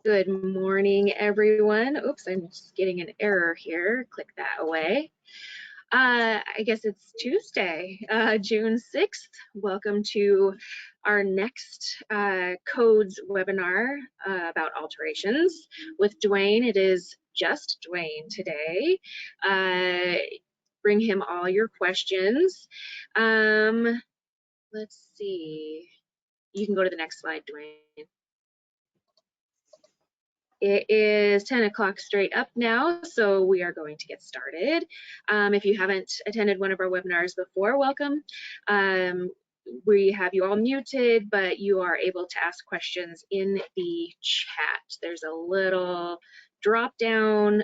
Good morning, everyone. Oops, I'm just getting an error here. Click that away. I guess it's Tuesday, June 6th. Welcome to our next codes webinar about alterations with Duane. It is just Duane today. Bring him all your questions. Let's see. You can go to the next slide, Duane. It is 10 o'clock straight up now, so we are going to get started. If you haven't attended one of our webinars before, welcome. We have you all muted, but you are able to ask questions in the chat. There's a little drop-down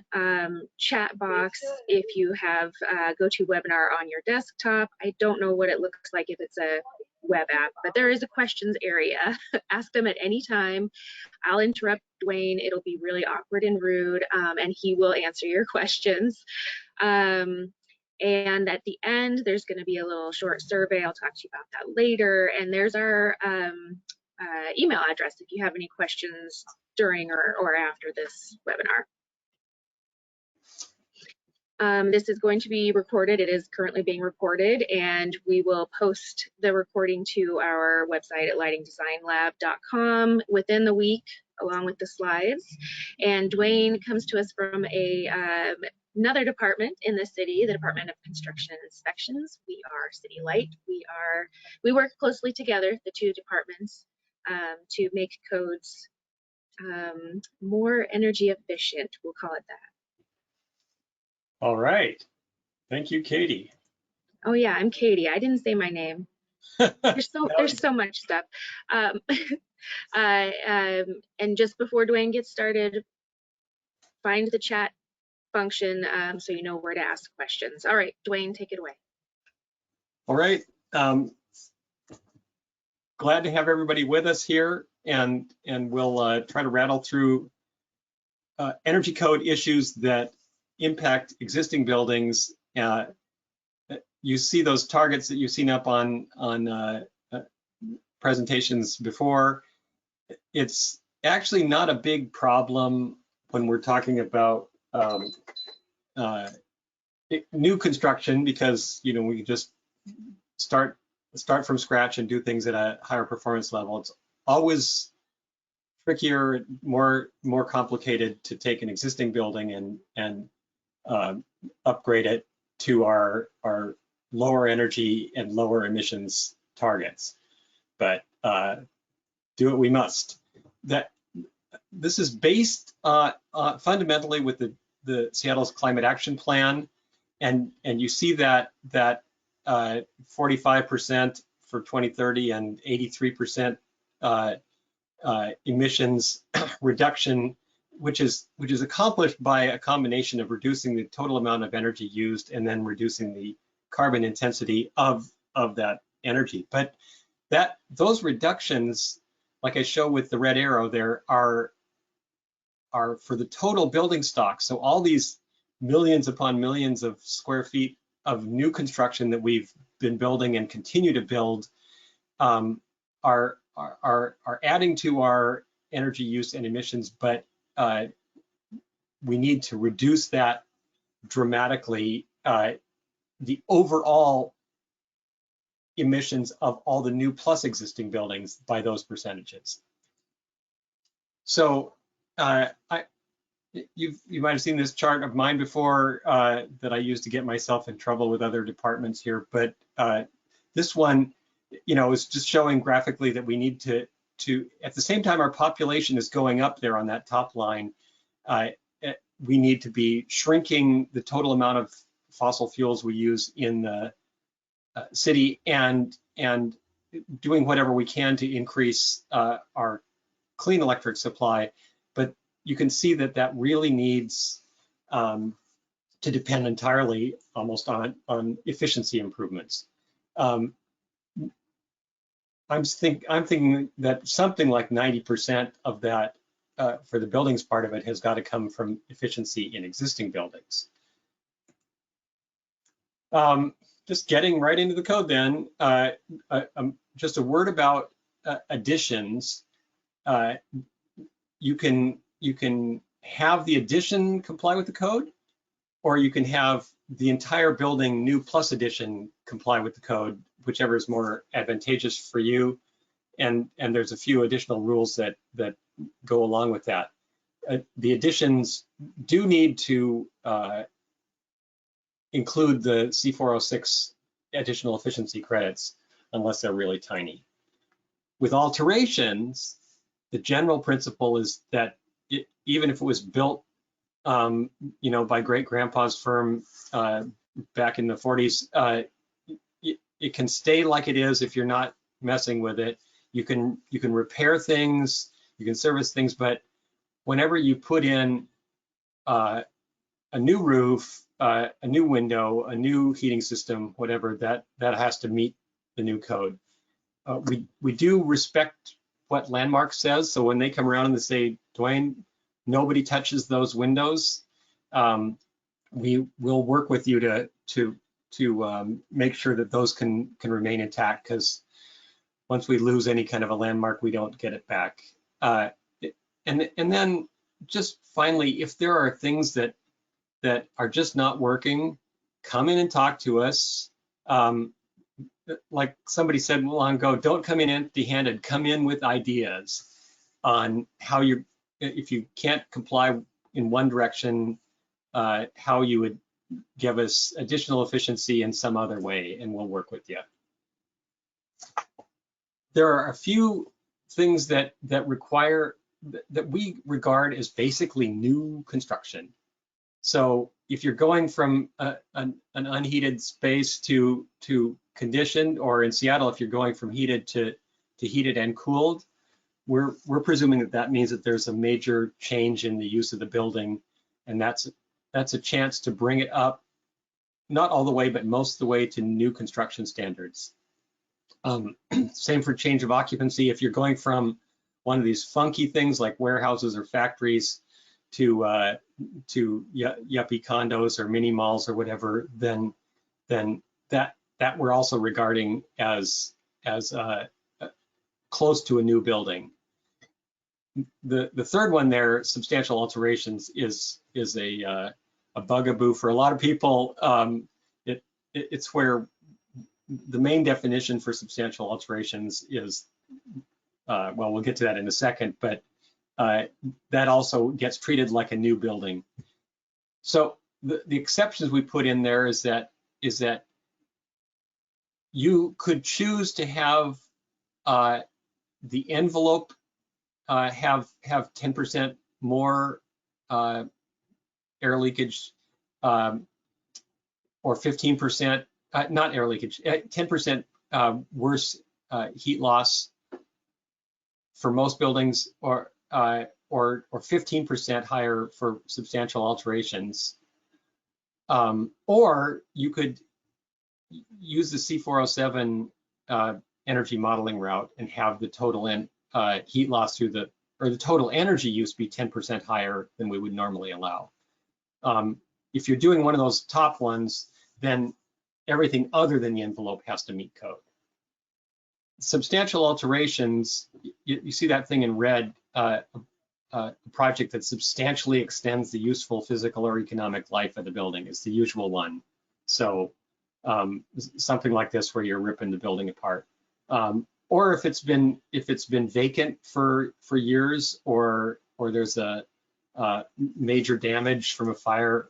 chat box if you have GoToWebinar on your desktop. I don't know what it looks like if it's a web app, but there is a questions area. Ask them at any time. I'll interrupt Duane. It'll be really awkward and rude, and he will answer your questions. And at the end, there's going to be a little short survey. I'll talk to you about that later. And there's our email address if you have any questions during or after this webinar. This is going to be recorded. It is currently being recorded, and we will post the recording to our website at lightingdesignlab.com within the week, along with the slides. And Duane comes to us from another department in the city, the Department of Construction and Inspections. We are City Light. We work closely together, the two departments, to make codes more energy efficient. We'll call it that. All right. Thank you, Katie. Oh yeah, I'm Katie. I didn't say my name. There's so much stuff. And just before Duane gets started, find the chat function so you know where to ask questions. All right, Duane, take it away. All right. Glad to have everybody with us here, and we'll try to rattle through energy code issues that impact existing buildings. You see those targets that you've seen up on presentations before. It's actually not a big problem when we're talking about new construction, because we can just start from scratch and do things at a higher performance level. It's always trickier, more complicated to take an existing building and upgrade it to our lower energy and lower emissions targets. But do what we must. This is based fundamentally with the Seattle's Climate Action Plan, and you see that 45% for 2030 and 83% emissions reduction, which is accomplished by a combination of reducing the total amount of energy used and then reducing the carbon intensity of that energy. But those reductions, like I show with the red arrow there, are for the total building stock. So all these millions upon millions of square feet of new construction that we've been building and continue to build are adding to our energy use and emissions, but we need to reduce that dramatically, the overall emissions of all the new plus existing buildings by those percentages. So you might have seen this chart of mine before that I used to get myself in trouble with other departments here, but this one, is just showing graphically that we need to at the same time our population is going up there on that top line, we need to be shrinking the total amount of fossil fuels we use in the city and doing whatever we can to increase our clean electric supply. But you can see that really needs to depend entirely almost on efficiency improvements. I'm thinking that something like 90% of that for the buildings part of it has got to come from efficiency in existing buildings. Just getting right into the code then, just a word about additions. You can have the addition comply with the code, or you can have the entire building, new plus addition, comply with the code, whichever is more advantageous for you. And there's a few additional rules that go along with that. The additions do need to include the C406 additional efficiency credits, unless they're really tiny. With alterations, the general principle is that even if it was built, by great grandpa's firm back in the 40s, it can stay like it is if you're not messing with it. You can repair things, you can service things, but whenever you put in a new roof, a new window, a new heating system, whatever, that has to meet the new code. We do respect what Landmark says, so when they come around and they say, Duane, nobody touches those windows, we will work with you to make sure that those can remain intact, because once we lose any kind of a landmark, we don't get it back. And then just finally, if there are things that are just not working, come in and talk to us. Like somebody said long ago, don't come in empty-handed, come in with ideas on how if you can't comply in one direction, how you would give us additional efficiency in some other way, and we'll work with you. There are a few things that we regard as basically new construction. So if you're going from an unheated space to conditioned, or in Seattle, if you're going from heated to heated and cooled, we're presuming that means that there's a major change in the use of the building, and that's a chance to bring it up, not all the way, but most of the way to new construction standards. Same for change of occupancy. If you're going from one of these funky things like warehouses or factories to yuppie condos or mini malls or whatever, then that we're also regarding as close to a new building. The third one there, substantial alterations, is a bugaboo for a lot of people. It's where the main definition for substantial alterations is, well, we'll get to that in a second, but that also gets treated like a new building. So the exceptions we put in there is that you could choose to have the envelope have 10% more air leakage, or 15%, not air leakage, 10% worse heat loss for most buildings, or 15% higher for substantial alterations. Or you could use the C407 energy modeling route and have the total heat loss the total energy use be 10% higher than we would normally allow. If you're doing one of those top ones, then everything other than the envelope has to meet code. Substantial alterations, you see that thing in red, a project that substantially extends the useful physical or economic life of the building is the usual one. So something like this where you're ripping the building apart. Or if it's been vacant for years, or there's a major damage from a fire,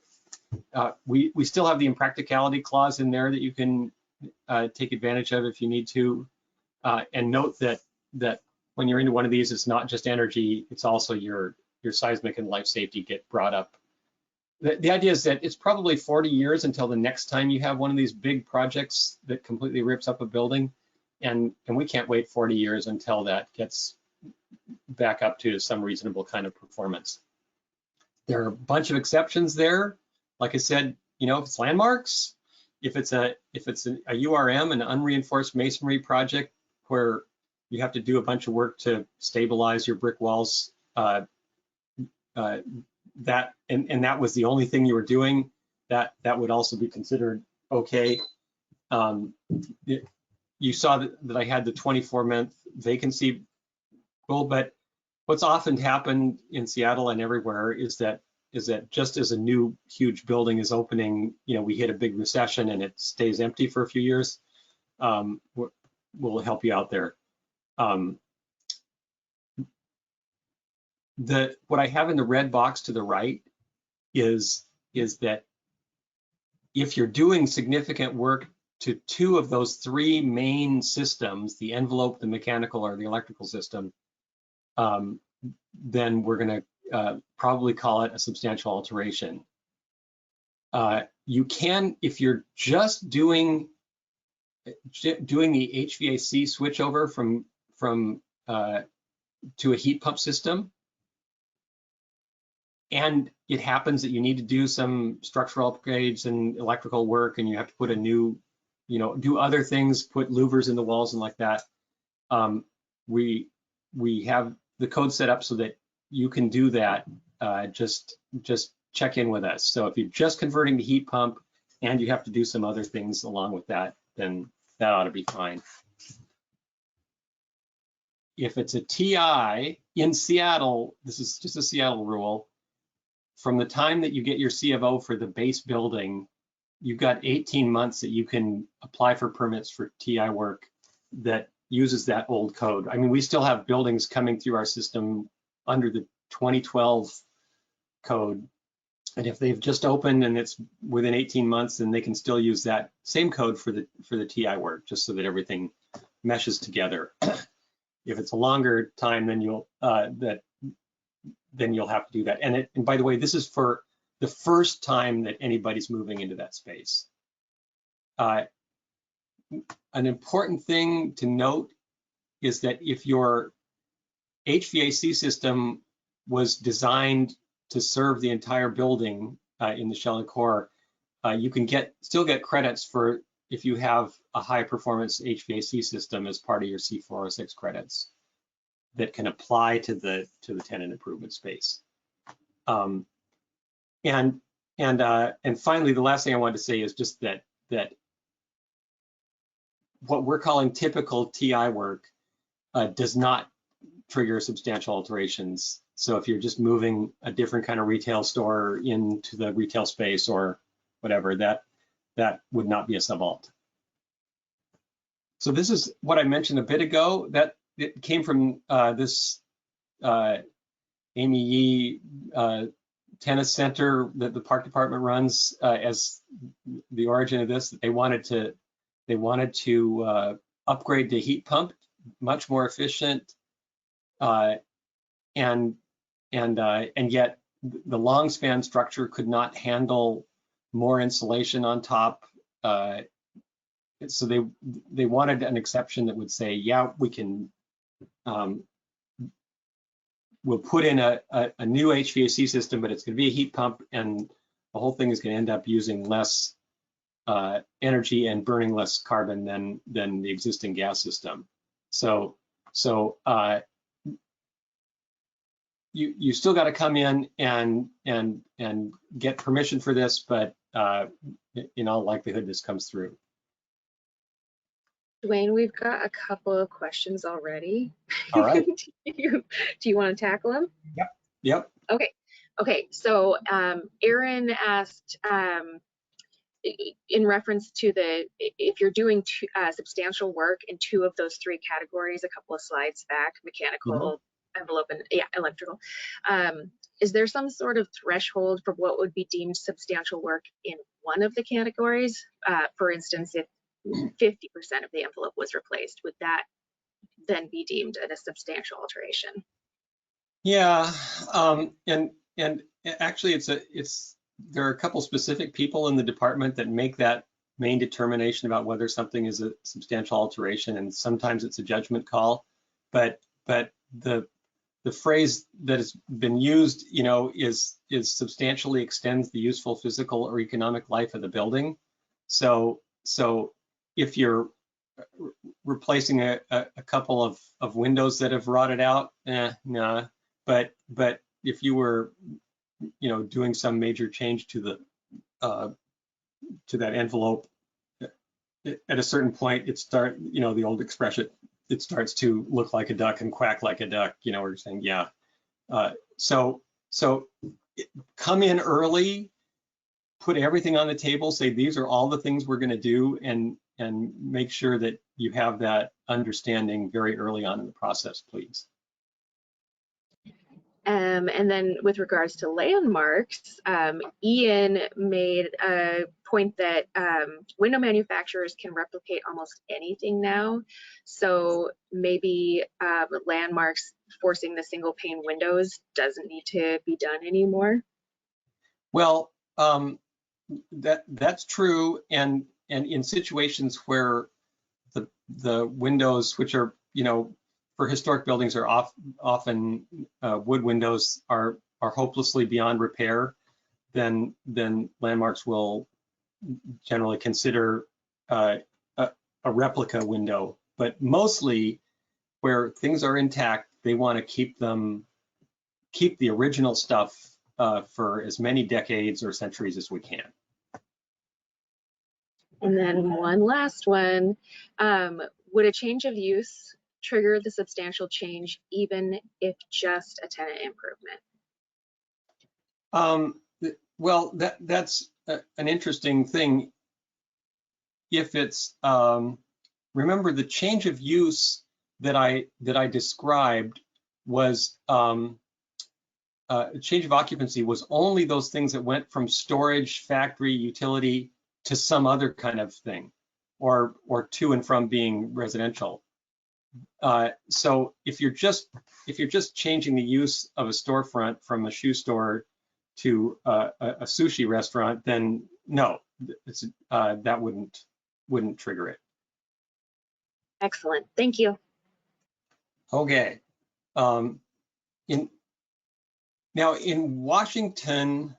we still have the impracticality clause in there that you can take advantage of if you need to. And note that when you're into one of these, it's not just energy, it's also your seismic and life safety get brought up. The idea is that it's probably 40 years until the next time you have one of these big projects that completely rips up a building. And we can't wait 40 years until that gets back up to some reasonable kind of performance. There are a bunch of exceptions there. Like I said, if it's landmarks, if it's a URM, an unreinforced masonry project where you have to do a bunch of work to stabilize your brick walls, that was the only thing you were doing, that would also be considered okay. You saw that I had the 24-month vacancy rule, but what's often happened in Seattle and everywhere is that just as a new huge building is opening, we hit a big recession and it stays empty for a few years. We'll help you out there. What I have in the red box to the right is that if you're doing significant work to two of those three main systems, the envelope, the mechanical, or the electrical system, then we're going to probably call it a substantial alteration. You can, if you're just doing the HVAC switchover from to a heat pump system, and it happens that you need to do some structural upgrades and electrical work, and you have to put a new, do other things, put louvers in the walls and like that. We have the code set up so that you can do that. Just check in with us. So if you're just converting the heat pump and you have to do some other things along with that, then that ought to be fine. If it's a TI in Seattle, this is just a Seattle rule. From the time that you get your C of O for the base building, you've got 18 months that you can apply for permits for TI work that uses that old code. I mean, we still have buildings coming through our system under the 2012 code. And if they've just opened and it's within 18 months, then they can still use that same code for the TI work, just so that everything meshes together. If it's a longer time, then you'll have to do that. And by the way, this is for the first time that anybody's moving into that space. An important thing to note is that if your HVAC system was designed to serve the entire building in the shell and core, you can still get credits for if you have a high performance HVAC system as part of your C406 credits that can apply to the tenant improvement space. And finally, the last thing I wanted to say is just that what we're calling typical TI work does not trigger substantial alterations. So if you're just moving a different kind of retail store into the retail space or whatever, that would not be a subalt. So this is what I mentioned a bit ago. That it came from this Amy Yee tennis center that the park department runs as the origin of this. They wanted to upgrade the heat pump, much more efficient, and yet the long span structure could not handle more insulation on top. So they wanted an exception that would say, yeah, we can, we'll put in a new HVAC system, but it's going to be a heat pump, and the whole thing is going to end up using less energy and burning less carbon than the existing gas system. So you still got to come in and get permission for this, but in all likelihood, this comes through. Duane, we've got a couple of questions already. All right. Do you want to tackle them? Yep. Okay. So Aaron asked in reference to if you're doing substantial work in two of those three categories, a couple of slides back, mechanical, envelope, and electrical. Is there some sort of threshold for what would be deemed substantial work in one of the categories? For instance, if 50% of the envelope was replaced, would that then be deemed a substantial alteration? Yeah, and actually, there are a couple specific people in the department that make that main determination about whether something is a substantial alteration, and sometimes it's a judgment call. But the phrase that has been used, is substantially extends the useful physical or economic life of the building. So if you're replacing a couple of windows that have rotted out, nah. But if you were, doing some major change to that envelope, at a certain point, the old expression, it starts to look like a duck and quack like a duck, you know, we're saying, yeah. So come in early, put everything on the table, say these are all the things we're going to do, and make sure that you have that understanding very early on in the process, please. And then with regards to landmarks, Ian made a point that window manufacturers can replicate almost anything now. So maybe landmarks forcing the single pane windows doesn't need to be done anymore. Well, that's true, and in situations where the windows, which are, you know, for historic buildings are often wood windows, are hopelessly beyond repair, then landmarks will generally consider a replica window. But mostly where things are intact, they want to keep the original stuff for as many decades or centuries as we can. And then one last one, would a change of use trigger the substantial change even if just a tenant improvement? Well, that's an interesting thing. If it's, remember the change of use that I described was, change of occupancy was only those things that went from storage, factory, utility to some other kind of thing, or to and from being residential. So if you're just changing the use of a storefront from a shoe store to a sushi restaurant, then no, that wouldn't trigger it. Excellent, thank you. Okay. Now in Washington,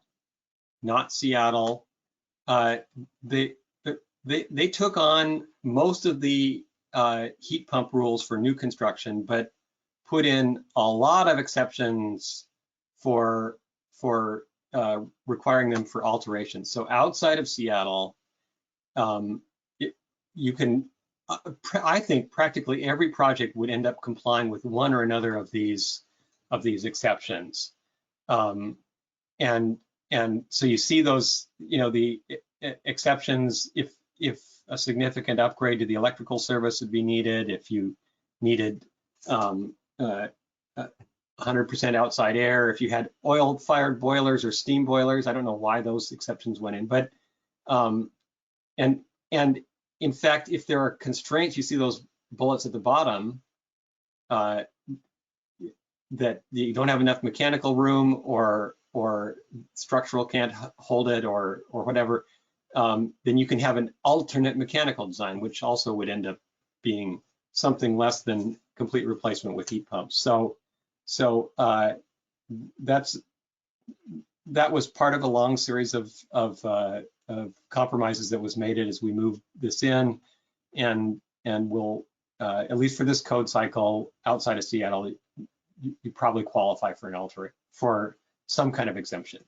not Seattle, they took on most of the heat pump rules for new construction, but put in a lot of exceptions for requiring them for alterations. So outside of Seattle, you can, I think practically every project would end up complying with one or another of these exceptions. And so you see those, you know, the exceptions if a significant upgrade to the electrical service would be needed, if you needed 100% outside air, if you had oil-fired boilers or steam boilers. I don't know why those exceptions went in, but and in fact, if there are constraints, you see those bullets at the bottom, that you don't have enough mechanical room or structural can't hold it or whatever, then you can have an alternate mechanical design, which also would end up being something less than complete replacement with heat pumps. So that was part of a long series of compromises that was made as we moved this in, and we'll at least for this code cycle outside of Seattle, you probably qualify for some kind of exemption.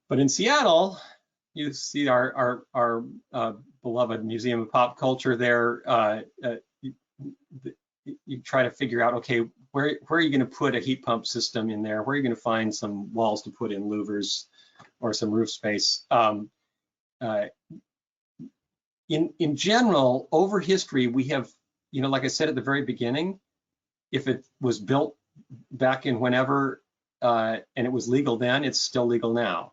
But in Seattle, you see our beloved Museum of Pop Culture there. You try to figure out, okay, where are you going to put a heat pump system in there? Where are you going to find some walls to put in louvers or some roof space? In general, over history, we have, you know, like I said at the very beginning, if it was built back in whenever and it was legal then, it's still legal now.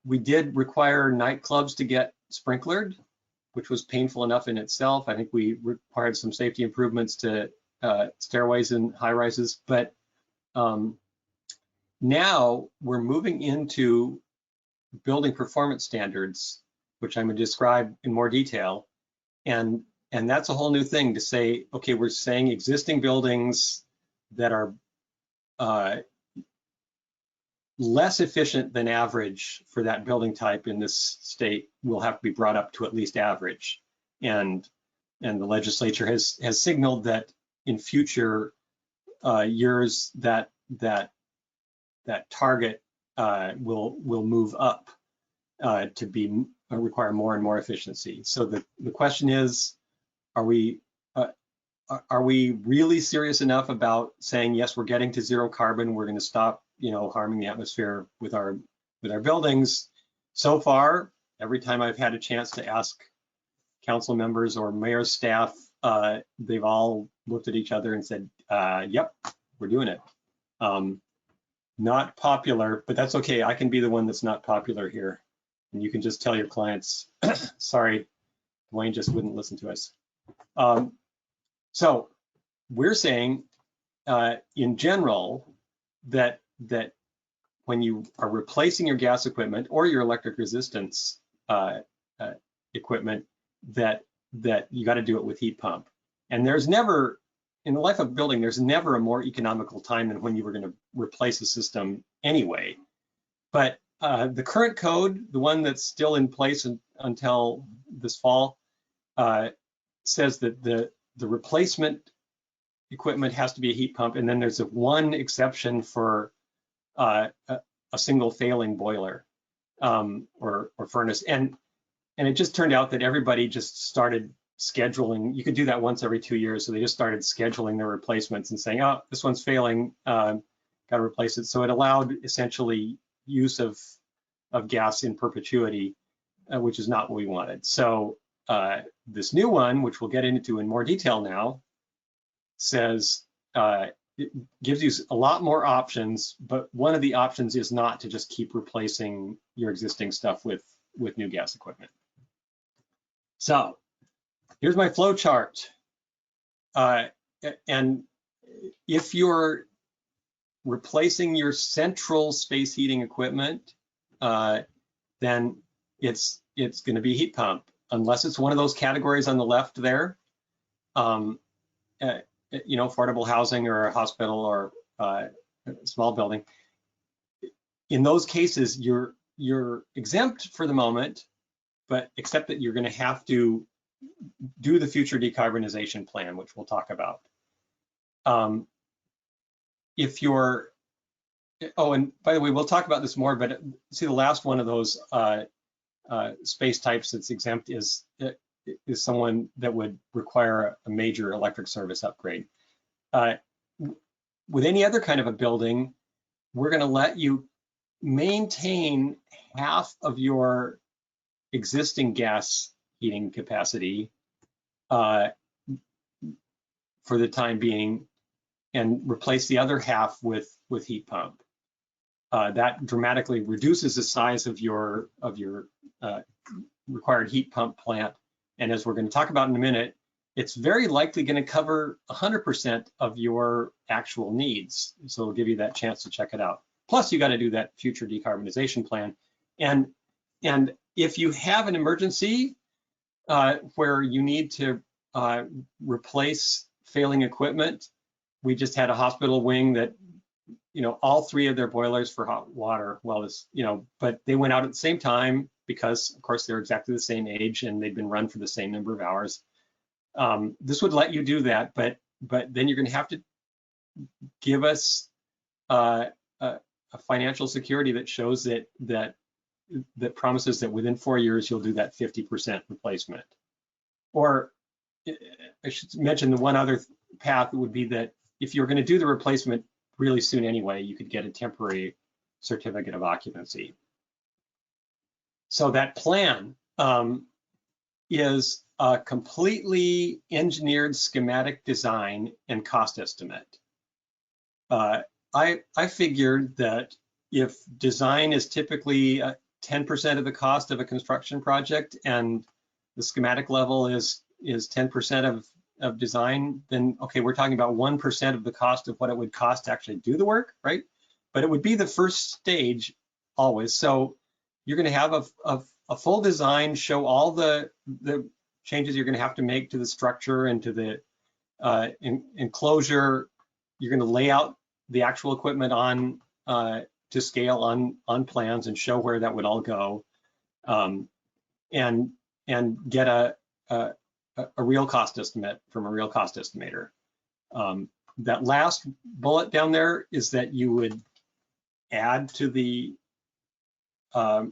We did require nightclubs to get sprinklered, which was painful enough in itself. I think we required some safety improvements to stairways and high rises, but now we're moving into building performance standards, which I'm going to describe in more detail. And that's a whole new thing to say, okay, we're saying existing buildings that are less efficient than average for that building type in this state will have to be brought up to at least average. And the legislature has signaled that in future years that target will move up to require more and more efficiency. So the question is, are we really serious enough about saying, yes, we're getting to zero carbon, we're going to stop, harming the atmosphere with our buildings? So far, every time I've had a chance to ask council members or mayor's staff, they've all looked at each other and said, yep, we're doing it. Not popular, but that's okay. I can be the one that's not popular here. And you can just tell your clients, sorry, Duane just wouldn't listen to us. So we're saying, in general, that when you are replacing your gas equipment or your electric resistance equipment, that you got to do it with heat pump. And there's never, in the life of a building, there's never a more economical time than when you were going to replace a system anyway. But the current code, the one that's still in place until this fall, says that the replacement equipment has to be a heat pump, and then there's one exception for a single failing boiler or furnace. And it just turned out that everybody just started scheduling. You could do that once every 2 years, so they just started scheduling their replacements and saying, oh, this one's failing, got to replace it. So it allowed essentially use of gas in perpetuity, which is not what we wanted. So this new one, which we'll get into in more detail now, says it gives you a lot more options, but one of the options is not to just keep replacing your existing stuff with new gas equipment. So here's my flow chart. And if you're replacing your central space heating equipment, then it's going to be heat pump, unless it's one of those categories on the left there. Affordable housing or a hospital or a small building. In those cases, you're exempt for the moment, but except that you're going to have to do the future decarbonization plan, which we'll talk about. If you're, oh, and by the way, we'll talk about this more, but see the last one of those space types that's exempt is someone that would require a major electric service upgrade. With any other kind of a building, we're going to let you maintain half of your existing gas heating capacity for the time being, and replace the other half with heat pump. That dramatically reduces the size of your required heat pump plant. And as we're going to talk about in a minute, it's very likely going to cover 100% of your actual needs. So it'll give you that chance to check it out. Plus, you got to do that future decarbonization plan. And if you have an emergency where you need to replace failing equipment, we just had a hospital wing that, all 3 of their boilers for hot water, but they went out at the same time because, of course, they're exactly the same age and they've been run for the same number of hours. This would let you do that, but then you're going to have to give us a financial security that shows that promises that within 4 years you'll do that 50% replacement. Or I should mention the one other path would be that if you're going to do the replacement really soon anyway, you could get a temporary certificate of occupancy. So that plan is a completely engineered schematic design and cost estimate. I figured that if design is typically 10% of the cost of a construction project and the schematic level is 10% of design, then okay, we're talking about 1% of the cost of what it would cost to actually do the work, right? But it would be the first stage always. So you're going to have a full design, show all the changes you're going to have to make to the structure and to the enclosure. You're going to lay out the actual equipment on to scale on plans and show where that would all go, and get a real cost estimate from a real cost estimator. That last bullet down there is that you would add to the what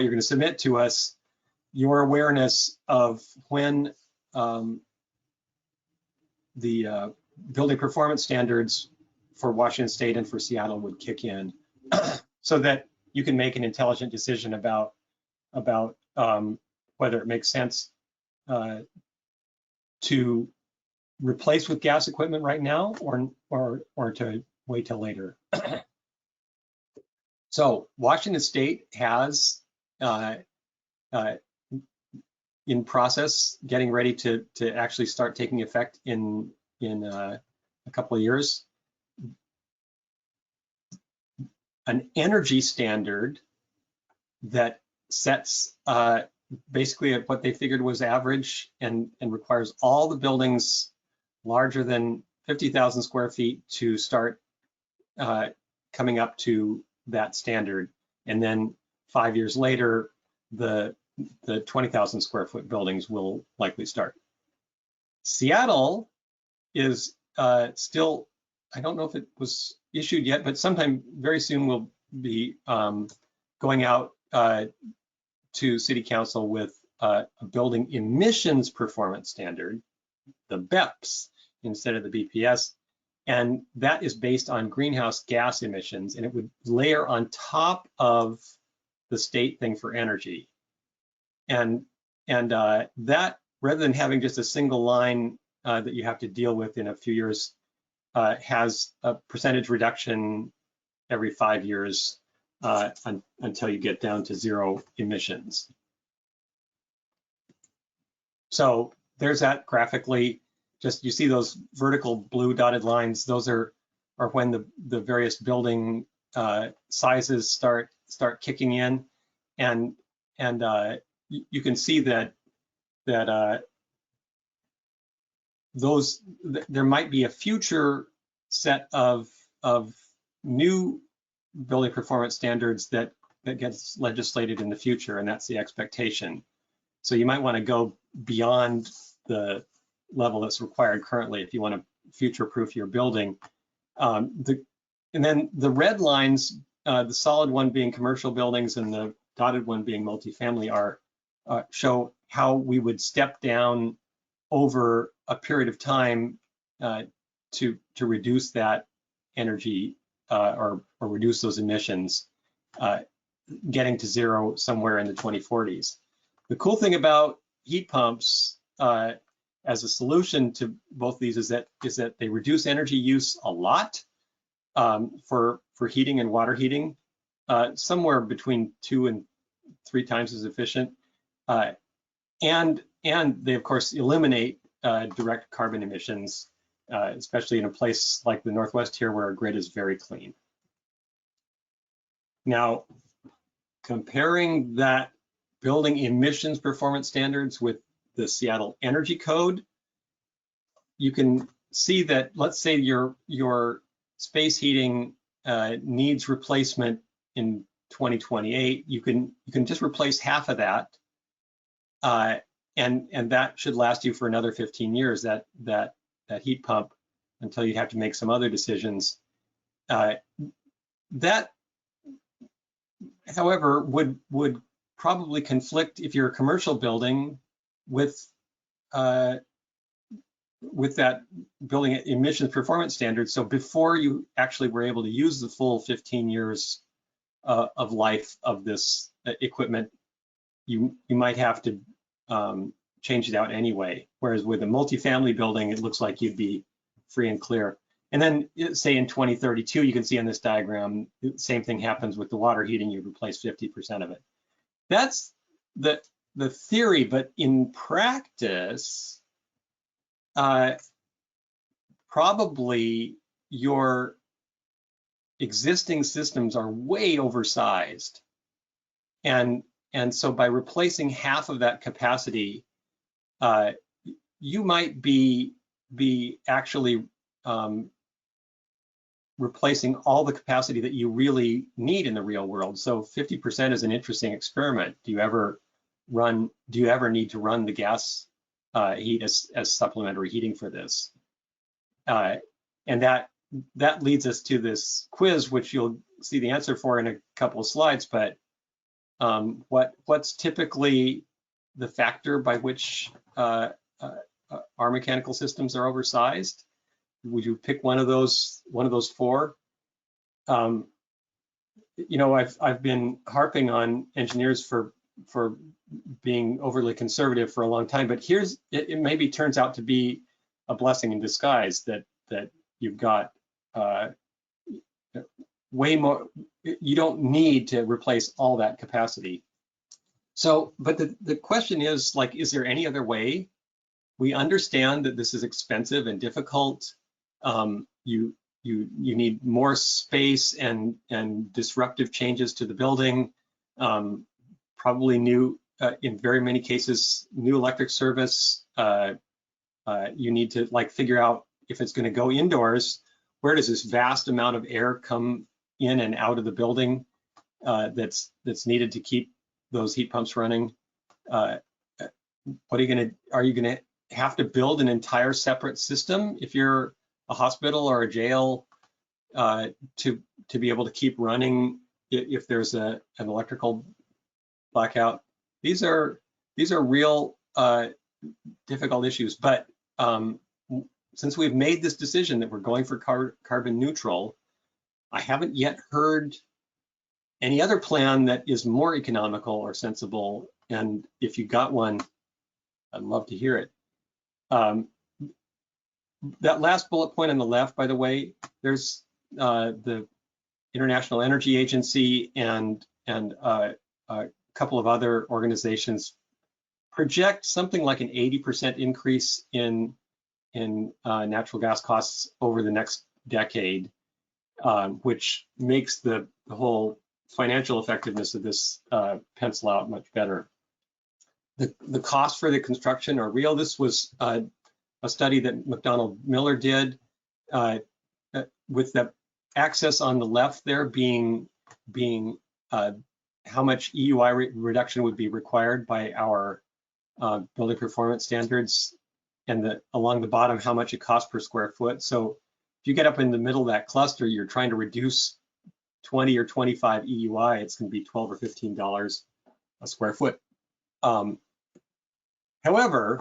you're going to submit to us your awareness of when the building performance standards for Washington State and for Seattle would kick in, so that you can make an intelligent decision about whether it makes sense to replace with gas equipment right now, or to wait till later. So Washington State has in process, getting ready to actually start taking effect in a couple of years, an energy standard that sets basically at what they figured was average and requires all the buildings larger than 50,000 square feet to start coming up to that standard. And then 5 years later, the 20,000 square foot buildings will likely start. Seattle is still, I don't know if it was issued yet, but sometime very soon we'll be going out to City Council with a building emissions performance standard, the BEPS, instead of the BPS. And that is based on greenhouse gas emissions, and it would layer on top of the state thing for energy. And that, rather than having just a single line that you have to deal with in a few years, has a percentage reduction every 5 years until you get down to zero emissions. So there's that graphically. Just you see those vertical blue dotted lines. Those are when the various building sizes start kicking in, and you can see that there might be a future set of new building performance standards that gets legislated in the future, and that's the expectation. So you might want to go beyond the level that's required currently if you want to future-proof your building. And then the red lines, the solid one being commercial buildings and the dotted one being multifamily, show how we would step down over a period of time to reduce that energy or reduce those emissions, getting to zero somewhere in the 2040s. The cool thing about heat pumps as a solution to both these is that they reduce energy use a lot for heating and water heating, somewhere between 2 and 3 times as efficient, and they of course eliminate direct carbon emissions, especially in a place like the Northwest here where our grid is very clean. Now, comparing that building emissions performance standards with the Seattle Energy Code, you can see that, let's say your space heating needs replacement in 2028. You can just replace half of that, and that should last you for another 15 years. That heat pump, until you have to make some other decisions. That, however, would probably conflict if you're a commercial building with that building emissions performance standard. So before you actually were able to use the full 15 years of life of this equipment, you might have to change it out anyway. Whereas with a multifamily building, it looks like you'd be free and clear. And then say in 2032, you can see on this diagram, the same thing happens with the water heating. You replace 50% of it. That's the theory, but in practice, probably your existing systems are way oversized. And so by replacing half of that capacity, you might be actually replacing all the capacity that you really need in the real world. So 50% is an interesting experiment. Do you ever need to run the gas heat as supplementary heating for this? And that leads us to this quiz, which you'll see the answer for in a couple of slides. But what's typically the factor by which our mechanical systems are oversized? Would you pick one of those four? You know, I've been harping on engineers for being overly conservative for a long time, but it maybe turns out to be a blessing in disguise that you've got way more. You don't need to replace all that capacity. So, but the question is, like, is there any other way? We understand that this is expensive and difficult. You need more space and disruptive changes to the building. Probably new, in very many cases, new electric service. You need to like figure out if it's going to go indoors, where does this vast amount of air come in and out of the building that's needed to keep those heat pumps running? What are you gonna have to build an entire separate system if you're a hospital or a jail to be able to keep running if there's an electrical blackout? These are real difficult issues, but since we've made this decision that we're going for carbon neutral, I haven't yet heard any other plan that is more economical or sensible. And if you got one, I'd love to hear it. That last bullet point on the left, by the way, there's the International Energy Agency and a couple of other organizations project something like an 80% increase in natural gas costs over the next decade, which makes the whole financial effectiveness of this pencil out much better. The costs for the construction are real. This was a study that McDonald Miller did with the axis on the left there being how much EUI reduction would be required by our building performance standards, and along the bottom how much it costs per square foot. So if you get up in the middle of that cluster, you're trying to reduce 20 or 25 EUI, it's going to be $12 or $15 a square foot. However,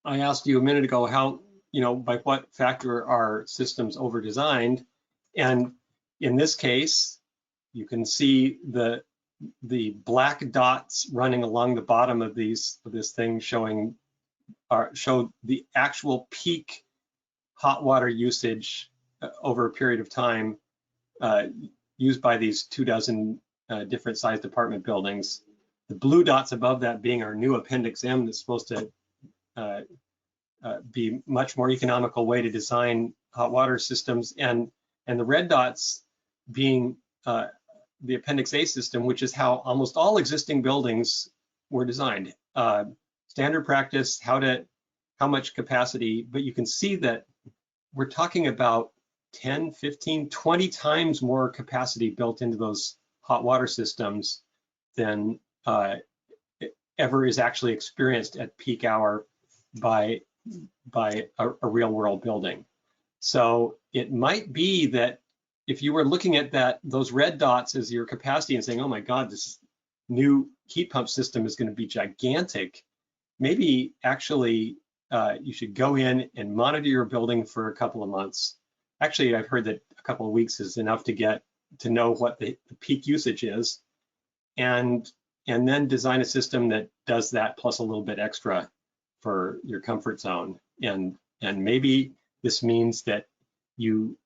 I asked you a minute ago how, by what factor are systems over-designed, and in this case, you can see the black dots running along the bottom of this thing show the actual peak hot water usage over a period of time used by these 24 different sized apartment buildings. The blue dots above that being our new Appendix M that's supposed to be much more economical way to design hot water systems, and the red dots being the Appendix A system, which is how almost all existing buildings were designed. Standard practice, how much capacity, but you can see that we're talking about 10, 15, 20 times more capacity built into those hot water systems than ever is actually experienced at peak hour by a real world building. So it might be that if you were looking at those red dots as your capacity and saying, oh my God, this new heat pump system is going to be gigantic, maybe actually you should go in and monitor your building for a couple of months. Actually, I've heard that a couple of weeks is enough to know what the peak usage is, and then design a system that does that plus a little bit extra for your comfort zone. And maybe this means that you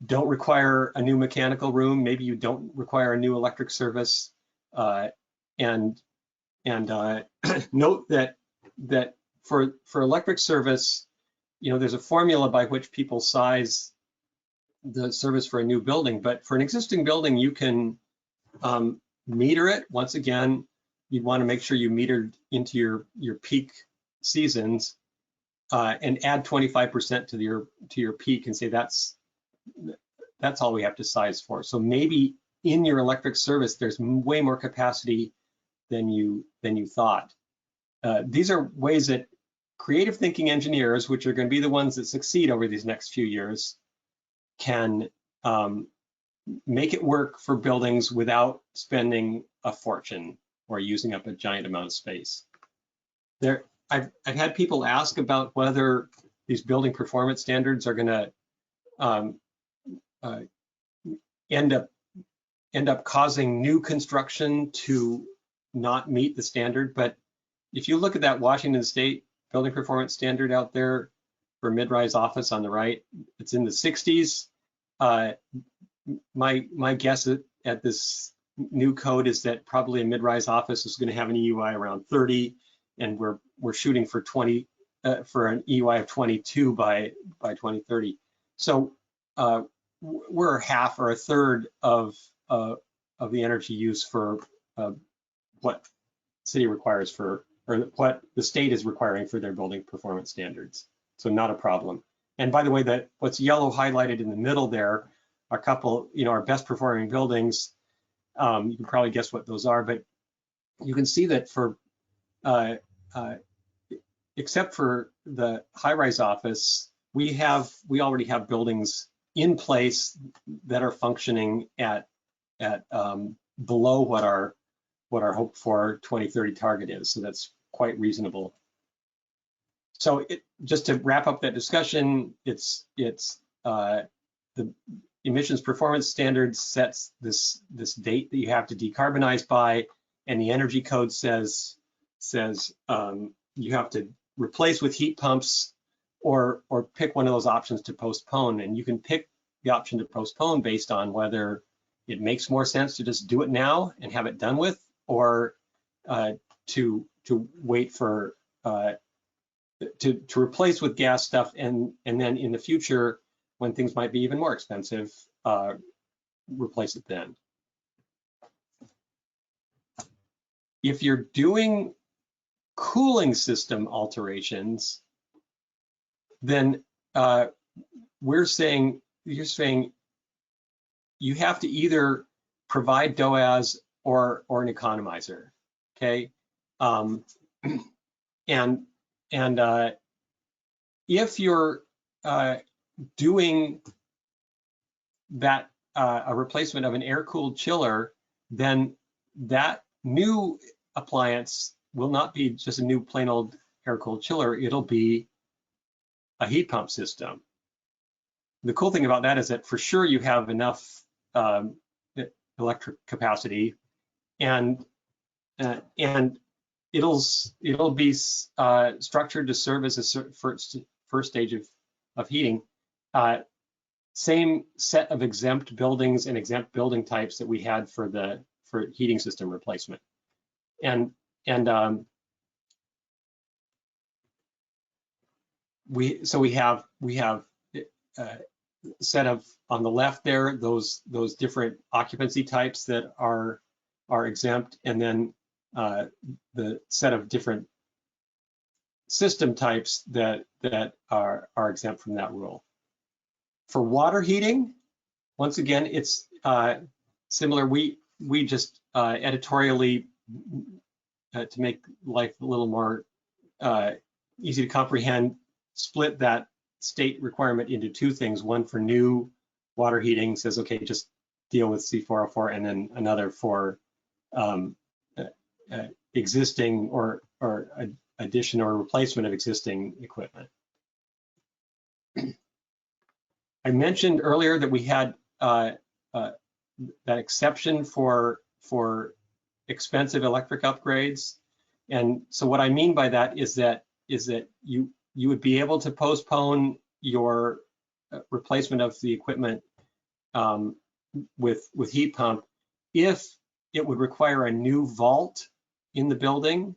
don't require a new mechanical room. Maybe you don't require a new electric service. And note that for electric service, there's a formula by which people size the service for a new building. But for an existing building, you can meter it. Once again, you'd want to make sure you metered into your peak seasons and add 25% to your peak and say that's all we have to size for. So maybe in your electric service, there's way more capacity than you thought. These are ways that creative thinking engineers, which are going to be the ones that succeed over these next few years, can make it work for buildings without spending a fortune. or using up a giant amount of space. I've had people ask about whether these building performance standards are going to end up causing new construction to not meet the standard. But if you look at that Washington State building performance standard out there for mid-rise office on the right, it's in the 60s. My guess at this new code is that probably a mid-rise office is going to have an EUI around 30, and we're shooting for 20 for an EUI of 22 by 2030. So we're half or a third of the energy use for what city requires for, or what the state is requiring for their building performance standards. So not a problem. And by the way, what's yellow highlighted in the middle there are a couple, our best performing buildings. You can probably guess what those are, but you can see that for except for the high-rise office, we already have buildings in place that are functioning at below what our hope for 2030 target is. So that's quite reasonable. So just to wrap up that discussion, it's the emissions performance standard sets this date that you have to decarbonize by, and the energy code says you have to replace with heat pumps or pick one of those options to postpone. And you can pick the option to postpone based on whether it makes more sense to just do it now and have it done with, or to wait for to replace with gas stuff, and then in the future, when things might be even more expensive, replace it then. If you're doing cooling system alterations, then you're saying you have to either provide DOAS or an economizer, okay? And if you're doing that a replacement of an air-cooled chiller, then that new appliance will not be just a new plain old air-cooled chiller, it'll be a heat pump system. The cool thing about that is that for sure you have enough electric capacity, and it'll be structured to serve as a first stage of heating. Same set of exempt buildings and exempt building types that we had for heating system replacement, and we have set of, on the left there, those different occupancy types that are exempt, and then the set of different system types that are exempt from that rule. For water heating, once again, it's similar. We just editorially, to make life a little more easy to comprehend, split that state requirement into two things. One for new water heating says, okay, just deal with C404, and then another for existing or addition or replacement of existing equipment. I mentioned earlier that we had that exception for expensive electric upgrades, and so what I mean by that is that you would be able to postpone your replacement of the equipment with heat pump if it would require a new vault in the building,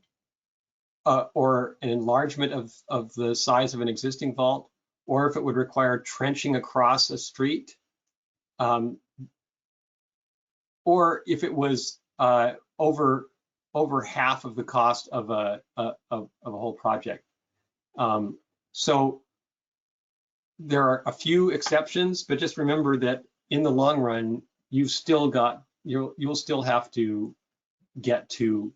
or an enlargement of the size of an existing vault, or if it would require trenching across a street, or if it was over half of the cost of a whole project. So there are a few exceptions, but just remember that in the long run, you'll still have to get to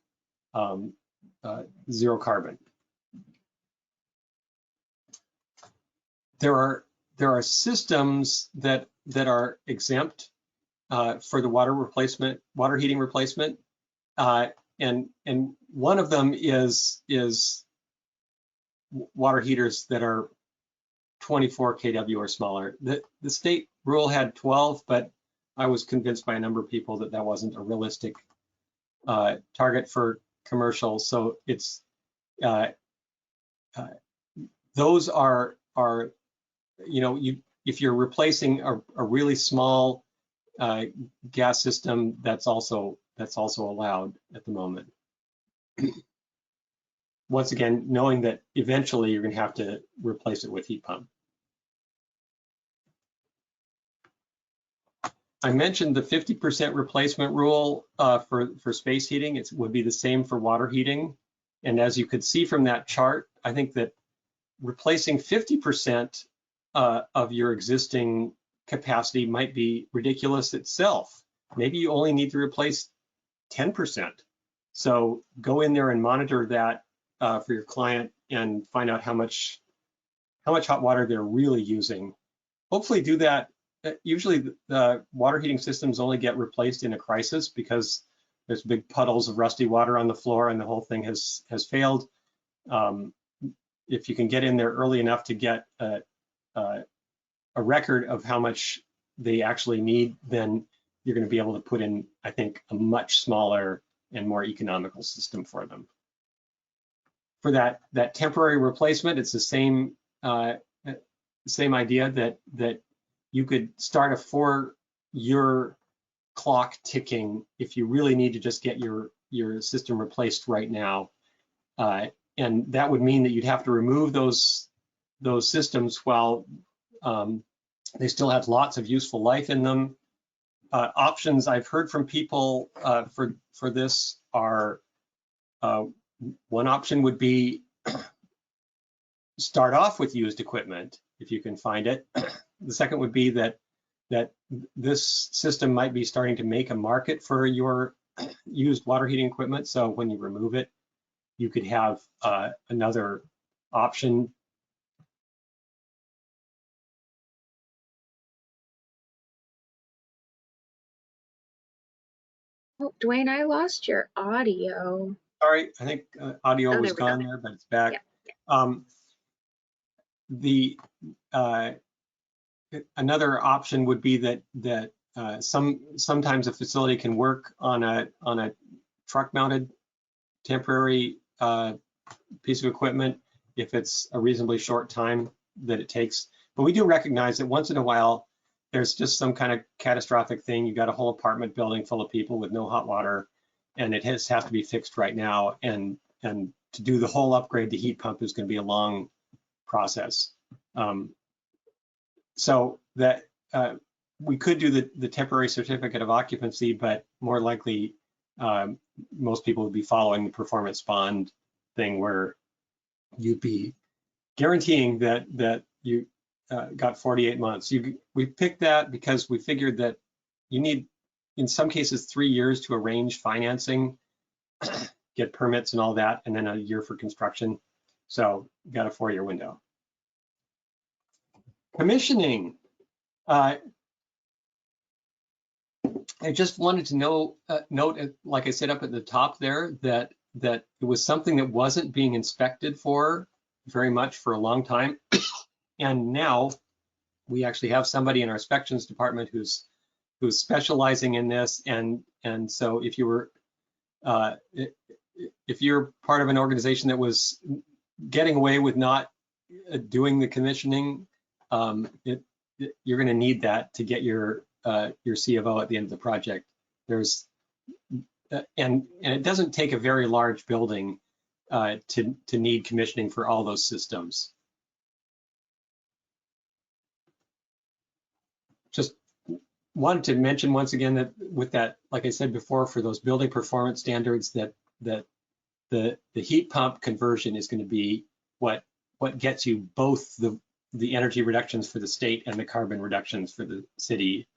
zero carbon. There are systems that are exempt for the water heating replacement, and and one of them is water heaters that are 24 kW or smaller. The state rule had 12, but I was convinced by a number of people that that wasn't a realistic target for commercial. So it's those are if you're replacing a really small gas system, that's also allowed at the moment. Once again, knowing that eventually you're going to have to replace it with heat pump. I mentioned the 50% replacement rule for space heating. It would be the same for water heating. And as you could see from that chart, I think that replacing 50% of your existing capacity might be ridiculous itself. Maybe you only need to replace 10%. So go in there and monitor that for your client and find out how much hot water they're really using. Hopefully do that. Usually the water heating systems only get replaced in a crisis because there's big puddles of rusty water on the floor and the whole thing has failed. If you can get in there early enough to get a record of how much they actually need, then you're going to be able to put in, I think, a much smaller and more economical system for them. For that temporary replacement, it's the same idea that you could start a 4-year clock ticking if you really need to just get your system replaced right now. And that would mean that you'd have to remove those systems while they still have lots of useful life in them. Options I've heard from people for this are, one option would be start off with used equipment if you can find it. The second would be that this system might be starting to make a market for your used water heating equipment. So when you remove it, you could have another option. Oh, Duane, I lost your audio. Sorry, I think audio was there we go. gone there, but it's back. Yeah. Another option would be that sometimes a facility can work on a truck-mounted temporary piece of equipment if it's a reasonably short time that it takes. But we do recognize that once in a while there's just some kind of catastrophic thing. You got a whole apartment building full of people with no hot water, and it has to be fixed right now. And to do the whole upgrade to heat pump is going to be a long process. So that we could do the temporary certificate of occupancy, but more likely most people would be following the performance bond thing, where you'd be guaranteeing that you got 48 months. We picked that because we figured that you need, in some cases, 3 years to arrange financing, get permits and all that, and then a year for construction. So you got a 4-year window. Commissioning. I just wanted to note, like I said up at the top there, that it was something that wasn't being inspected for very much for a long time. And now we actually have somebody in our inspections department who's specializing in this. And so if you're part of an organization that was getting away with not doing the commissioning, you're going to need that to get your C of O at the end of the project. And it doesn't take a very large building to need commissioning for all those systems. Just wanted to mention once again that with that, like I said before, for those building performance standards, that the heat pump conversion is going to be what gets you both the energy reductions for the state and the carbon reductions for the city,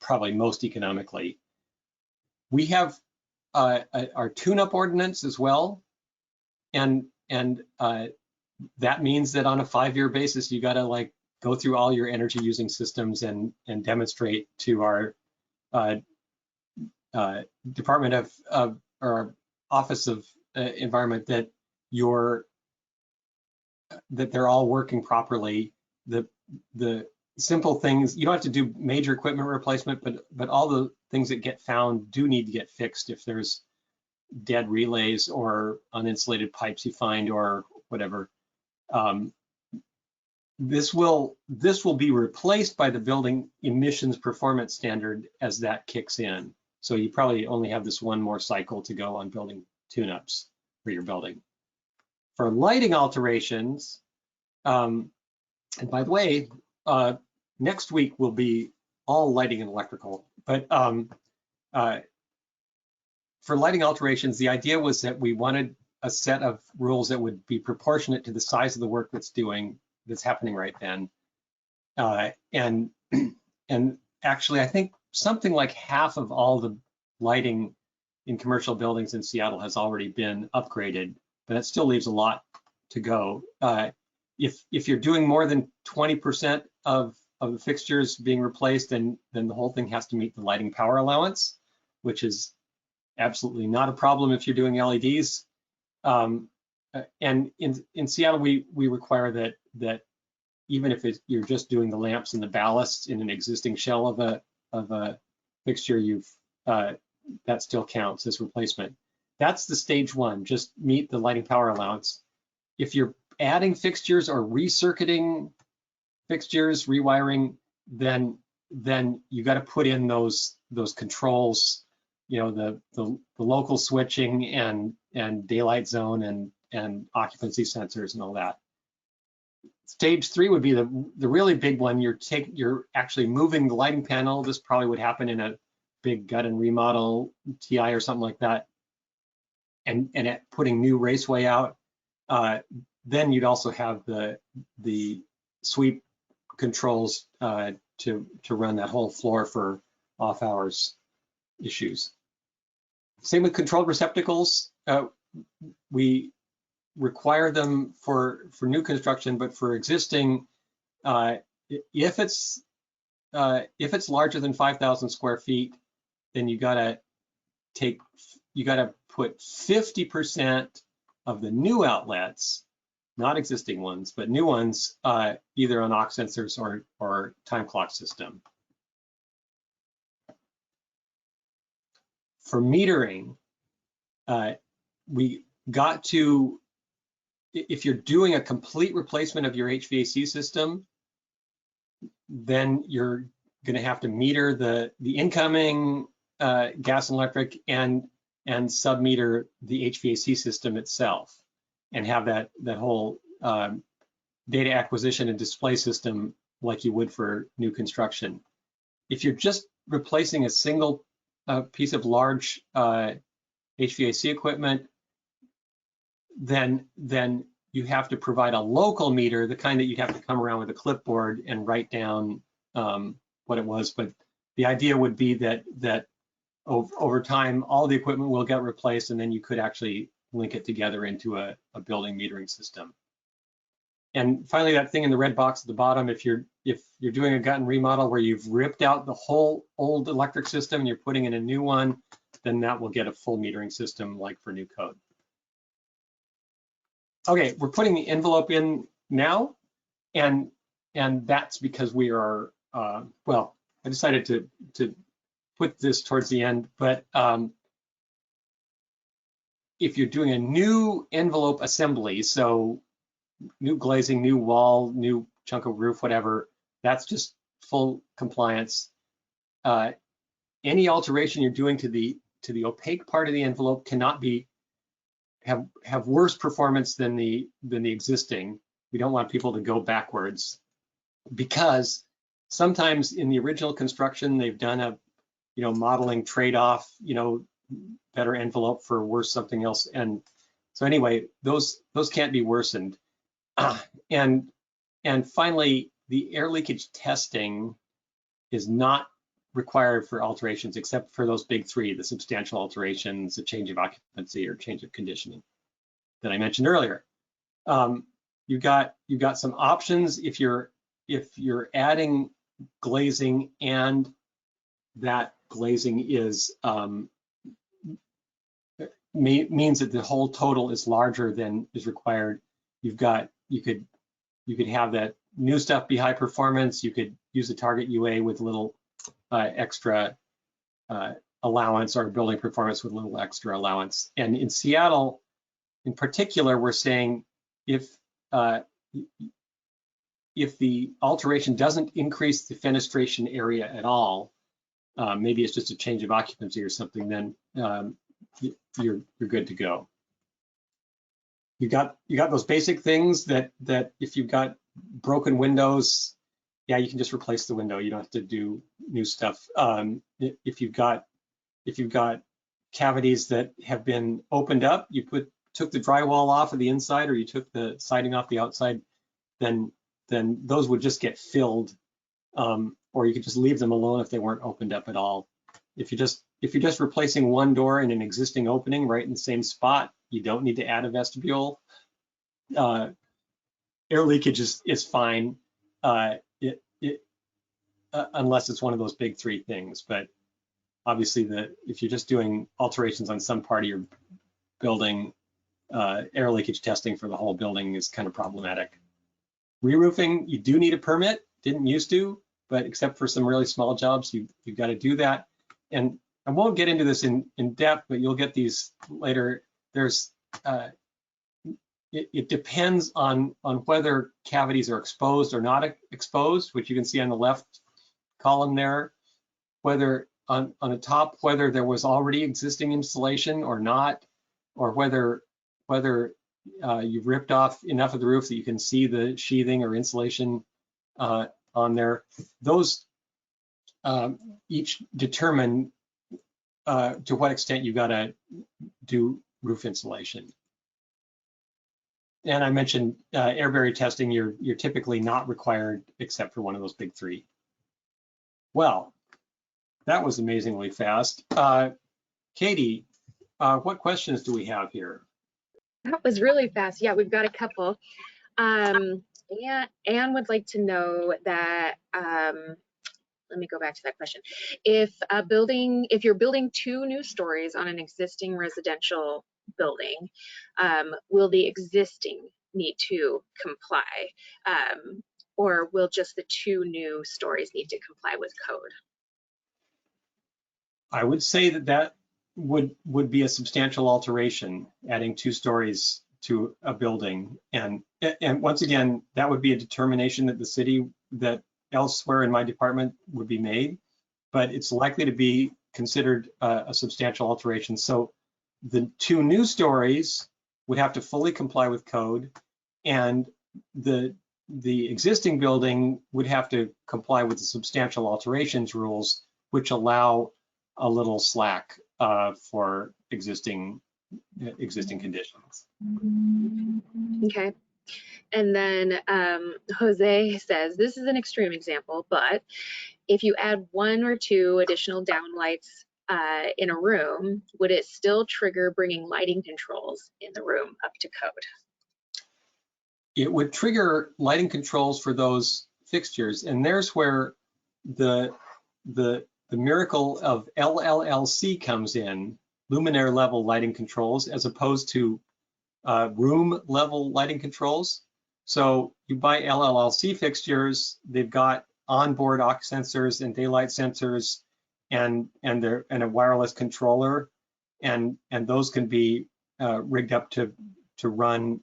probably most economically. We have our tune-up ordinance as well, and that means that on a 5-year basis, you got to go through all your energy using systems and demonstrate to our Department of or Office of Environment that they're all working properly. The simple things, you don't have to do major equipment replacement, but all the things that get found do need to get fixed if there's dead relays or uninsulated pipes you find or whatever. This will be replaced by the building emissions performance standard as that kicks in. So you probably only have this one more cycle to go on building tune-ups for your building. For lighting alterations, and by the way, next week will be all lighting and electrical, but for lighting alterations, the idea was that we wanted a set of rules that would be proportionate to the size of the work that's happening right then. And actually, I think something like half of all the lighting in commercial buildings in Seattle has already been upgraded, but it still leaves a lot to go. If you're doing more than 20% of the fixtures being replaced, then the whole thing has to meet the lighting power allowance, which is absolutely not a problem if you're doing LEDs. And in Seattle, we require that even if you're just doing the lamps and the ballasts in an existing shell of a fixture, that still counts as replacement. That's the stage one, just meet the lighting power allowance. If you're adding fixtures or recircuiting fixtures, rewiring, then you got to put in those controls, the local switching and daylight zone and occupancy sensors and all that. Stage 3 would be the really big one. You're actually moving the lighting panel. This probably would happen in a big gut and remodel TI or something like that, and putting new raceway out. Then you'd also have the sweep controls to run that whole floor for off hours issues. Same with controlled receptacles. We require them for new construction, but for existing, if it's larger than 5,000 square feet, then you gotta put 50% of the new outlets, not existing ones, but new ones, either on aux sensors or time clock system. For metering, we got to, if you're doing a complete replacement of your HVAC system, then you're going to have to meter the incoming gas and electric and sub-meter the HVAC system itself, and have that whole data acquisition and display system like you would for new construction. If you're just replacing a single piece of large HVAC equipment, then you have to provide a local meter, the kind that you'd have to come around with a clipboard and write down what it was. But the idea would be that over time, all the equipment will get replaced, and then you could actually link it together into a building metering system. And finally, that thing in the red box at the bottom, if you're doing a gut and remodel where you've ripped out the whole old electric system and you're putting in a new one, then that will get a full metering system like for new code. Okay, we're putting the envelope in now, and that's because we are, well, I decided to put this towards the end, but if you're doing a new envelope assembly, so new glazing, new wall, new chunk of roof, whatever, that's just full compliance. Any alteration you're doing to the opaque part of the envelope cannot have worse performance than the existing. We don't want people to go backwards, because sometimes in the original construction they've done a modeling trade-off, better envelope for worse something else, and so anyway, those can't be worsened. And finally, the air leakage testing is not required for alterations except for those big three: the substantial alterations, the change of occupancy, or change of conditioning that I mentioned earlier. You've got some options if you're adding glazing and that glazing is means that the whole total is larger than is required. You could have that new stuff be high performance. You could use a target UA with a little extra allowance, or building performance with a little extra allowance. And in Seattle, in particular, we're saying if the alteration doesn't increase the fenestration area at all, maybe it's just a change of occupancy or something, then you're good to go. You got those basic things that if you've got broken windows, yeah, you can just replace the window. You don't have to do new stuff. If you've got cavities that have been opened up, you took the drywall off of the inside, or you took the siding off the outside, then those would just get filled, or you could just leave them alone if they weren't opened up at all. If you're just replacing one door in an existing opening right in the same spot, you don't need to add a vestibule. Air leakage is fine, unless it's one of those big three things. But obviously, if you're just doing alterations on some part of your building, air leakage testing for the whole building is kind of problematic. Re-roofing, you do need a permit. Didn't used to, but except for some really small jobs, you've got to do that. And I won't get into this in depth, but you'll get these later. It depends on whether cavities are exposed or not exposed, which you can see on the left column there. Whether on the top, whether there was already existing insulation or not, or whether you've ripped off enough of the roof that you can see the sheathing or insulation on there. Those each determine to what extent you got to do roof insulation. And I mentioned air barrier testing. You're typically not required except for one of those big three. Well, that was amazingly fast. Katie, what questions do we have here? That was really fast. Yeah, we've got a couple. Anne would like to know that, let me go back to that question. If you're building 2 new stories on an existing residential building, will the existing need to comply? Or will just the 2 new stories need to comply with code? I would say that would be a substantial alteration, adding 2 stories to a building. And once again, that would be a determination that the city, that elsewhere in my department would be made, but it's likely to be considered a substantial alteration. So the 2 new stories would have to fully comply with code, and the existing building would have to comply with the substantial alterations rules, which allow a little slack for existing conditions. Okay. And then Jose says, this is an extreme example, but if you add 1 or 2 additional downlights in a room, would it still trigger bringing lighting controls in the room up to code? It would trigger lighting controls for those fixtures, and there's where the miracle of LLLC comes in, luminaire level lighting controls, as opposed to room level lighting controls. So you buy LLLC fixtures, they've got onboard aux sensors and daylight sensors, and a wireless controller, and those can be rigged up to run.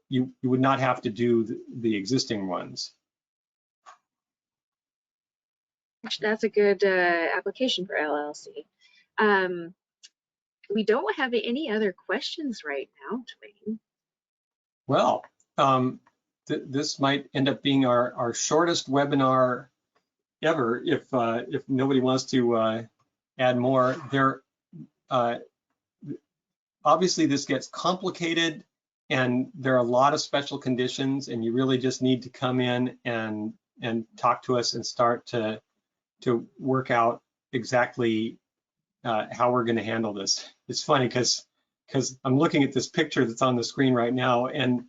You would not have to do the existing ones. That's a good application for LLC. We don't have any other questions right now, Duane. Well, this might end up being our shortest webinar ever if nobody wants to add more. Obviously this gets complicated, and there are a lot of special conditions, and you really just need to come in and talk to us and start to work out exactly how we're going to handle this. It's funny because I'm looking at this picture that's on the screen right now, and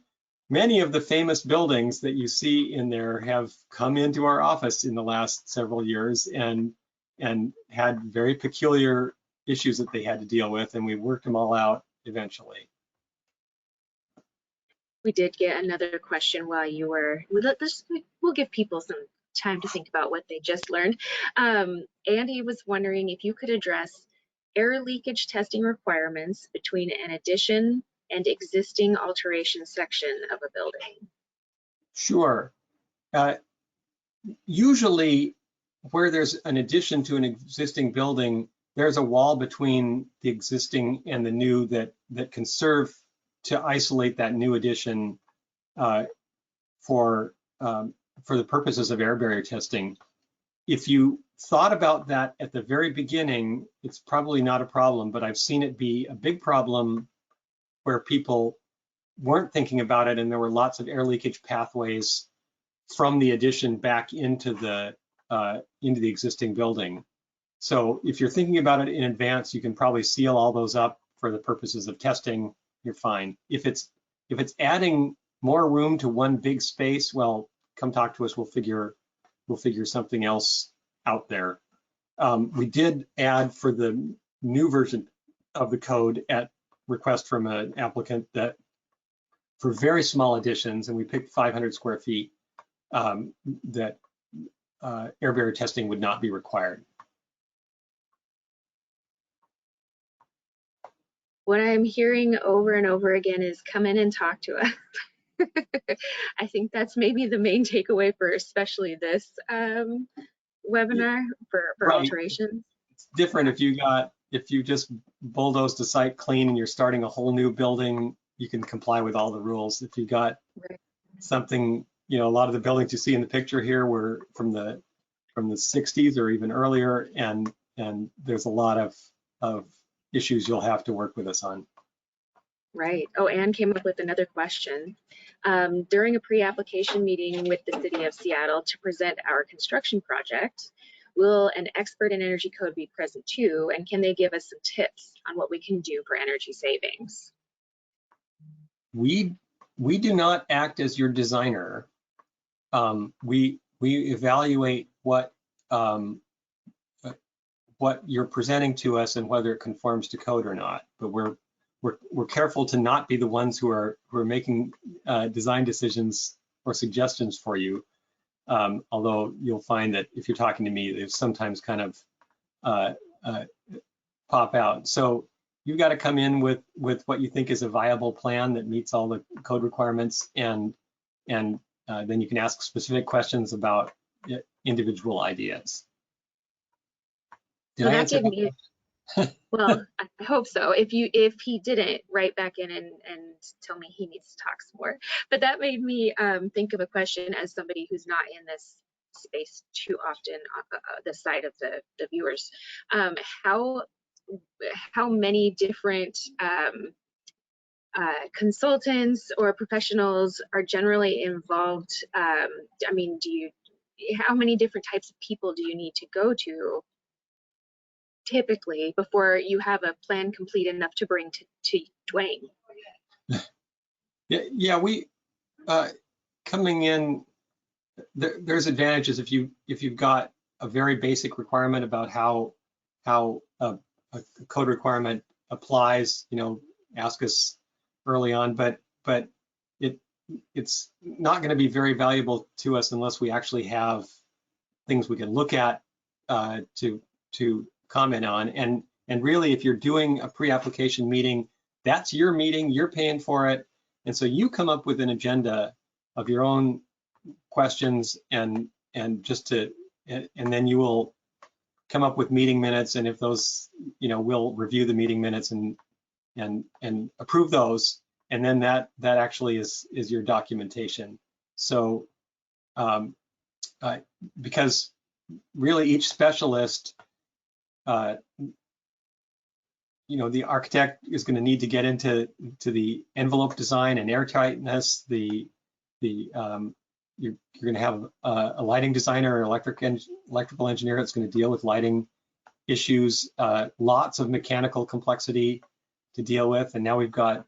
many of the famous buildings that you see in there have come into our office in the last several years and had very peculiar issues that they had to deal with, and we worked them all out eventually. We did get another question while you were, we'll give people some time to think about what they just learned. Andy was wondering if you could address air leakage testing requirements between an addition and existing alteration section of a building. Sure. Usually where there's an addition to an existing building, there's a wall between the existing and the new that can serve to isolate that new addition for the purposes of air barrier testing. If you thought about that at the very beginning, it's probably not a problem, but I've seen it be a big problem where people weren't thinking about it, and there were lots of air leakage pathways from the addition back into the existing building. So if you're thinking about it in advance, you can probably seal all those up for the purposes of testing. You're fine. If it's adding more room to one big space, well, come talk to us. We'll figure something else out there. We did add for the new version of the code at request from an applicant that for very small additions, and we picked 500 square feet, that air barrier testing would not be required. What I'm hearing over and over again is come in and talk to us. I think that's maybe the main takeaway for especially this webinar for Right. alterations. It's different if you just bulldozed a site clean and you're starting a whole new building, you can comply with all the rules. If you got something, a lot of the buildings you see in the picture here were from the 60s or even earlier, and there's a lot of issues you'll have to work with us on. Right. Oh, Anne came up with another question. During a pre-application meeting with the City of Seattle to present our construction project, will an expert in energy code be present too? And can they give us some tips on what we can do for energy savings? We do not act as your designer. We evaluate what you're presenting to us and whether it conforms to code or not. But we're careful to not be the ones who are making design decisions or suggestions for you. Although you'll find that if you're talking to me, they sometimes kind of pop out. So you've got to come in with what you think is a viable plan that meets all the code requirements, and then you can ask specific questions about individual ideas. Did I answer that? Well, I hope so. If he didn't, write back in and tell me he needs to talk some more. But that made me think of a question as somebody who's not in this space too often, the side of the viewers. How many different consultants or professionals are generally involved? I mean, how many different types of people do you need to go to typically before you have a plan complete enough to bring to Duane? Yeah, we coming in, there's advantages if you've got a very basic requirement about how a code requirement applies. Ask us early on, but it's not going to be very valuable to us unless we actually have things we can look at to comment on. And really, if you're doing a pre-application meeting, that's your meeting, you're paying for it. And so you come up with an agenda of your own questions and then you will come up with meeting minutes. And if those, we'll review the meeting minutes and approve those. And then that actually is your documentation. So because really each specialist, the architect is going to need to get into the envelope design and airtightness. You're going to have a lighting designer or electrical engineer that's going to deal with lighting issues. Lots of mechanical complexity to deal with, and now we've got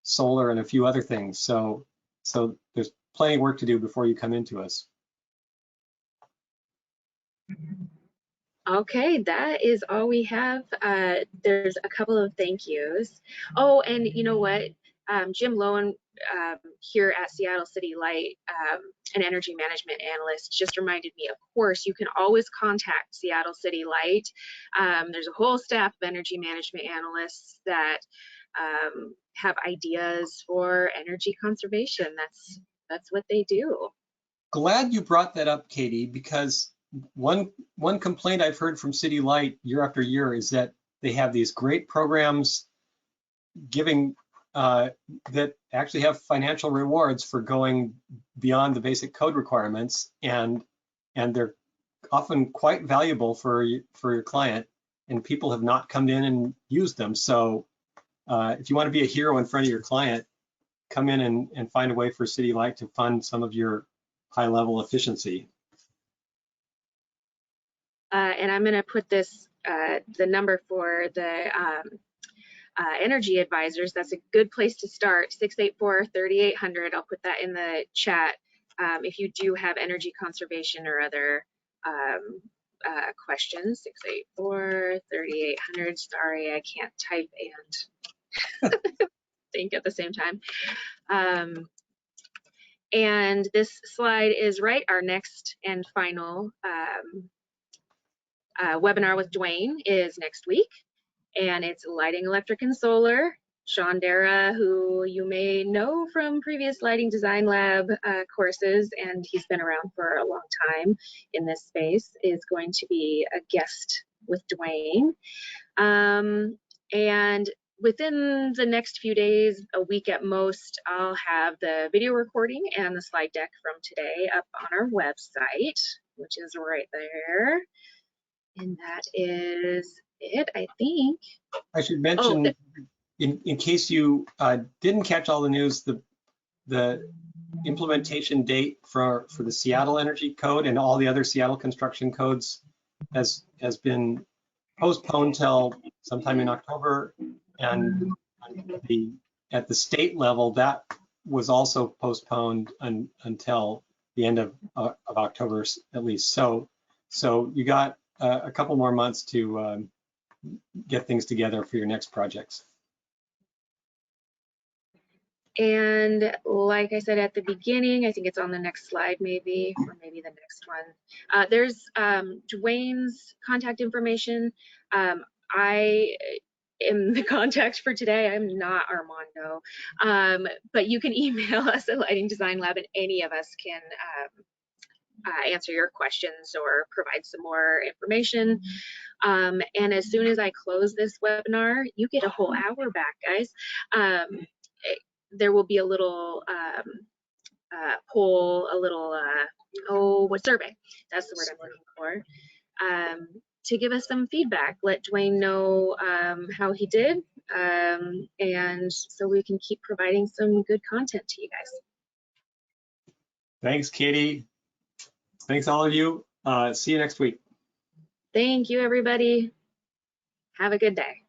solar and a few other things. So there's plenty of work to do before you come into us. Okay, that is all we have. There's a couple of thank yous. Oh, and you know what? Jim Lowen here at Seattle City Light, an energy management analyst, just reminded me, of course, you can always contact Seattle City Light. There's a whole staff of energy management analysts that have ideas for energy conservation. That's what they do. Glad you brought that up, Katie, because one complaint I've heard from City Light year after year is that they have these great programs giving that actually have financial rewards for going beyond the basic code requirements, and they're often quite valuable for your client, and people have not come in and used them. So if you want to be a hero in front of your client, come in and find a way for City Light to fund some of your high-level efficiency. And I'm going to put this, the number for the energy advisors. That's a good place to start, 684-3800. I'll put that in the chat if you do have energy conservation or other questions. 684-3800. Sorry, I can't type and think at the same time. And this slide is right. Our next and final webinar with Duane is next week, and it's lighting, electric, and solar. Sean Dara, who you may know from previous Lighting Design Lab courses, and he's been around for a long time in this space, is going to be a guest with Duane. And within the next few days, a week at most, I'll have the video recording and the slide deck from today up on our website, which is right there. And that is it, I think. I should mention, in case you didn't catch all the news, the implementation date for the Seattle Energy Code and all the other Seattle construction codes has been postponed till sometime in October, and at the state level that was also postponed until the end of October at least. So you got a couple more months to get things together for your next projects. And like I said at the beginning, I think it's on the next slide maybe, or maybe the next one. There's Duane's contact information. I am the contact for today. I'm not Armando, but you can email us at Lighting Design Lab, and any of us can answer your questions or provide some more information. And as soon as I close this webinar, you get a whole hour back, guys. There will be a little poll, a little survey. That's the word I'm looking for. To give us some feedback, let Duane know how he did, and so we can keep providing some good content to you guys. Thanks, Katie. Thanks, all of you. See you next week. Thank you, everybody. Have a good day.